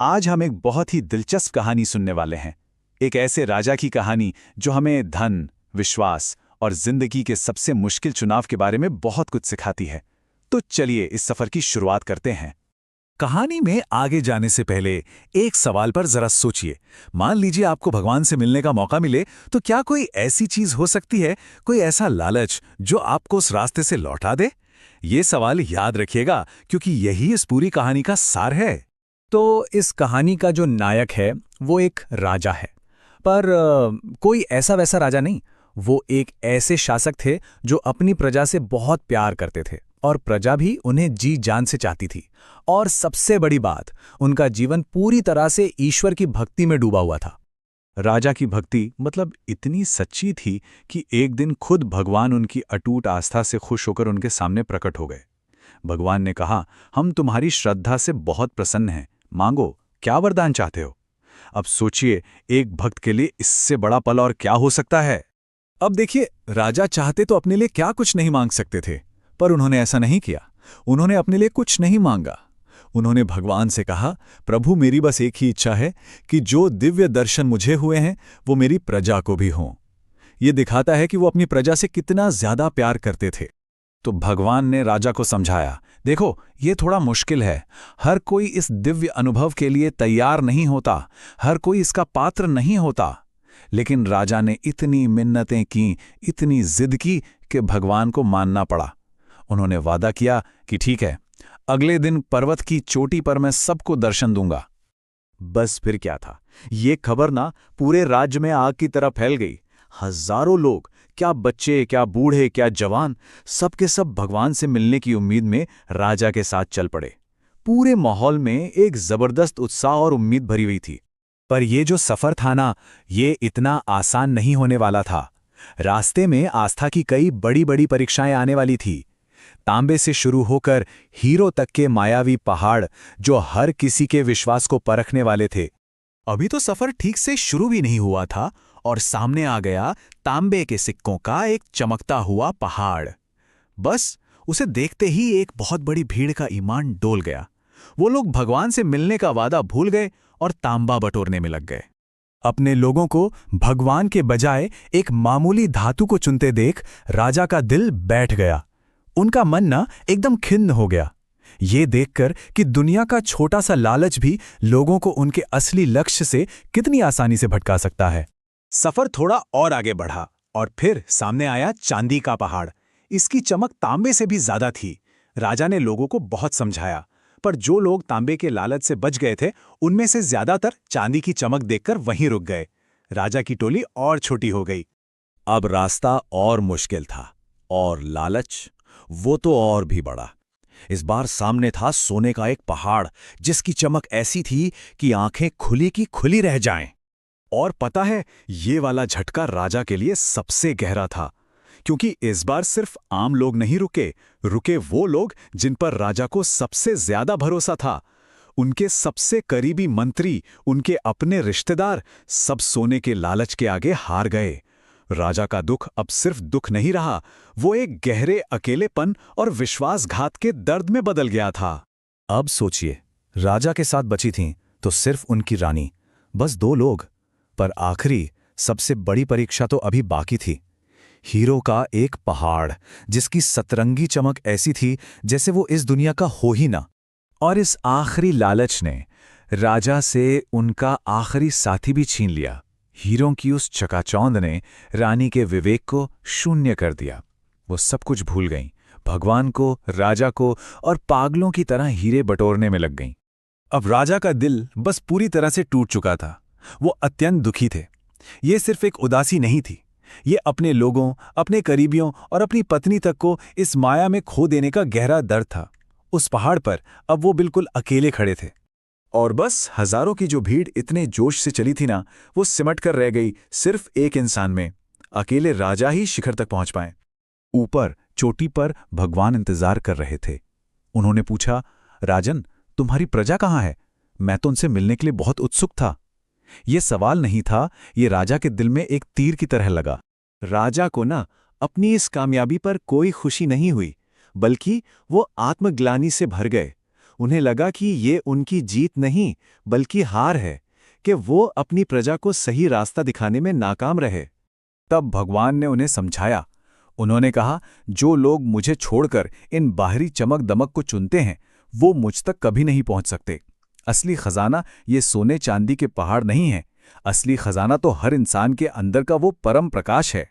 आज हम एक बहुत ही दिलचस्प कहानी सुनने वाले हैं। एक ऐसे राजा की कहानी जो हमें धन, विश्वास और जिंदगी के सबसे मुश्किल चुनाव के बारे में बहुत कुछ सिखाती है। तो चलिए इस सफर की शुरुआत करते हैं। कहानी में आगे जाने से पहले एक सवाल पर जरा सोचिए। मान लीजिए आपको भगवान से मिलने का मौका मिले, तो क्या कोई ऐसी चीज हो सकती है, कोई ऐसा लालच जो आपको उस रास्ते से लौटा दे? ये सवाल याद रखिएगा, क्योंकि यही इस पूरी कहानी का सार है। तो इस कहानी का जो नायक है वो एक राजा है, पर कोई ऐसा वैसा राजा नहीं। वो एक ऐसे शासक थे जो अपनी प्रजा से बहुत प्यार करते थे और प्रजा भी उन्हें जी जान से चाहती थी। और सबसे बड़ी बात, उनका जीवन पूरी तरह से ईश्वर की भक्ति में डूबा हुआ था। राजा की भक्ति मतलब इतनी सच्ची थी कि एक दिन खुद भगवान उनकी अटूट आस्था से खुश होकर उनके सामने प्रकट हो गए। भगवान ने कहा, हम तुम्हारी श्रद्धा से बहुत प्रसन्न हैं, मांगो, क्या वरदान चाहते हो? अब सोचिए, एक भक्त के लिए इससे बड़ा पल और क्या हो सकता है। अब देखिए, राजा चाहते तो अपने लिए क्या कुछ नहीं मांग सकते थे, पर उन्होंने ऐसा नहीं किया। उन्होंने अपने लिए कुछ नहीं मांगा। उन्होंने भगवान से कहा, प्रभु, मेरी बस एक ही इच्छा है कि जो दिव्य दर्शन मुझे हुए हैं वो मेरी प्रजा को भी हों। ये दिखाता है कि वो अपनी प्रजा से कितना ज्यादा प्यार करते थे। तो भगवान ने राजा को समझाया, देखो, ये थोड़ा मुश्किल है। हर कोई इस दिव्य अनुभव के लिए तैयार नहीं होता, हर कोई इसका पात्र नहीं होता। लेकिन राजा ने इतनी मिन्नतें की, इतनी जिद की कि भगवान को मानना पड़ा। उन्होंने वादा किया कि ठीक है, अगले दिन पर्वत की चोटी पर मैं सबको दर्शन दूंगा। बस फिर क्या था, ये खबर ना पूरे राज्य में आग की तरह फैल गई। हजारों लोग, क्या बच्चे, क्या बूढ़े, क्या जवान, सब के सब भगवान से मिलने की उम्मीद में राजा के साथ चल पड़े। पूरे माहौल में एक जबरदस्त उत्साह और उम्मीद भरी हुई थी। पर ये जो सफर था ना, ये इतना आसान नहीं होने वाला था। रास्ते में आस्था की कई बड़ी बड़ी परीक्षाएं आने वाली थी। तांबे से शुरू होकर हीरो तक के मायावी पहाड़ जो हर किसी के विश्वास को परखने वाले थे। अभी तो सफर ठीक से शुरू भी नहीं हुआ था और सामने आ गया तांबे के सिक्कों का एक चमकता हुआ पहाड़। बस उसे देखते ही एक बहुत बड़ी भीड़ का ईमान डोल गया। वो लोग भगवान से मिलने का वादा भूल गए और तांबा बटोरने में लग गए। अपने लोगों को भगवान के बजाय एक मामूली धातु को चुनते देख राजा का दिल बैठ गया। उनका मन ना एकदम खिन्न हो गया, ये देखकर कि दुनिया का छोटा सा लालच भी लोगों को उनके असली लक्ष्य से कितनी आसानी से भटका सकता है। सफर थोड़ा और आगे बढ़ा और फिर सामने आया चांदी का पहाड़। इसकी चमक तांबे से भी ज्यादा थी। राजा ने लोगों को बहुत समझाया, पर जो लोग तांबे के लालच से बच गए थे, उनमें से ज्यादातर चांदी की चमक देखकर वहीं रुक गए। राजा की टोली और छोटी हो गई। अब रास्ता और मुश्किल था, और लालच वो तो और भी बड़ा। इस बार सामने था सोने का एक पहाड़, जिसकी चमक ऐसी थी कि आंखें खुली की खुली रह जाएं। और पता है, ये वाला झटका राजा के लिए सबसे गहरा था, क्योंकि इस बार सिर्फ आम लोग नहीं रुके वो लोग जिन पर राजा को सबसे ज्यादा भरोसा था। उनके सबसे करीबी मंत्री, उनके अपने रिश्तेदार, सब सोने के लालच के आगे हार गए। राजा का दुख अब सिर्फ दुख नहीं रहा, वो एक गहरे अकेलेपन और विश्वासघात के दर्द में बदल गया था। अब सोचिए, राजा के साथ बची थीं तो सिर्फ उनकी रानी, बस 2 लोग। पर आखिरी सबसे बड़ी परीक्षा तो अभी बाकी थी। हीरो का एक पहाड़, जिसकी सतरंगी चमक ऐसी थी जैसे वो इस दुनिया का हो ही ना। और इस आखिरी लालच ने राजा से उनका आखिरी साथी भी छीन लिया। हीरो की उस चकाचौंध ने रानी के विवेक को शून्य कर दिया। वो सब कुछ भूल गईं, भगवान को, राजा को, और पागलों की तरह हीरे बटोरने में लग गईं। अब राजा का दिल बस पूरी तरह से टूट चुका था। वो अत्यंत दुखी थे। ये सिर्फ एक उदासी नहीं थी, ये अपने लोगों, अपने करीबियों और अपनी पत्नी तक को इस माया में खो देने का गहरा दर्द था। उस पहाड़ पर अब वो बिल्कुल अकेले खड़े थे, और बस हजारों की जो भीड़ इतने जोश से चली थी ना, वो सिमट कर रह गई सिर्फ एक इंसान में। अकेले राजा ही शिखर तक पहुंच पाए। ऊपर चोटी पर भगवान इंतजार कर रहे थे। उन्होंने पूछा, राजन, तुम्हारी प्रजा कहाँ है? मैं तो उनसे मिलने के लिए बहुत उत्सुक था। ये सवाल नहीं था, ये राजा के दिल में एक तीर की तरह लगा। राजा को ना अपनी इस कामयाबी पर कोई खुशी नहीं हुई, बल्कि वो आत्मग्लानि से भर गए। उन्हें लगा कि ये उनकी जीत नहीं बल्कि हार है, कि वो अपनी प्रजा को सही रास्ता दिखाने में नाकाम रहे। तब भगवान ने उन्हें समझाया। उन्होंने कहा, जो लोग मुझे छोड़कर इन बाहरी चमक दमक को चुनते हैं वो मुझ तक कभी नहीं पहुंच सकते। असली खजाना ये सोने चांदी के पहाड़ नहीं है। असली खजाना तो हर इंसान के अंदर का वो परम प्रकाश है।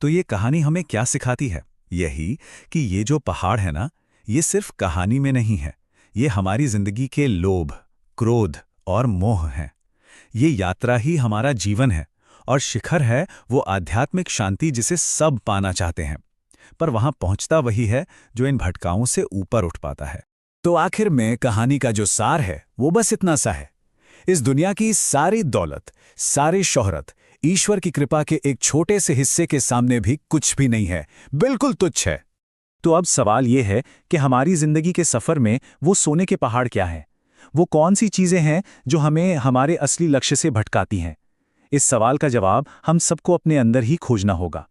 तो ये कहानी हमें क्या सिखाती है? यही कि ये जो पहाड़ है ना, ये सिर्फ कहानी में नहीं है। ये हमारी जिंदगी के लोभ, क्रोध और मोह हैं। ये यात्रा ही हमारा जीवन है और शिखर है वो आध्यात्मिक शांति जिसे सब पाना चाहते हैं। पर वहां पहुंचता वही है जो इन भटकाओं से ऊपर उठ पाता है। तो आखिर में कहानी का जो सार है वो बस इतना सा है। इस दुनिया की सारी दौलत, सारी शोहरत ईश्वर की कृपा के एक छोटे से हिस्से के सामने भी कुछ भी नहीं है, बिल्कुल तुच्छ है। तो अब सवाल ये है कि हमारी जिंदगी के सफर में वो सोने के पहाड़ क्या हैं? वो कौन सी चीजें हैं जो हमें हमारे असली लक्ष्य से भटकाती हैं? इस सवाल का जवाब हम सबको अपने अंदर ही खोजना होगा।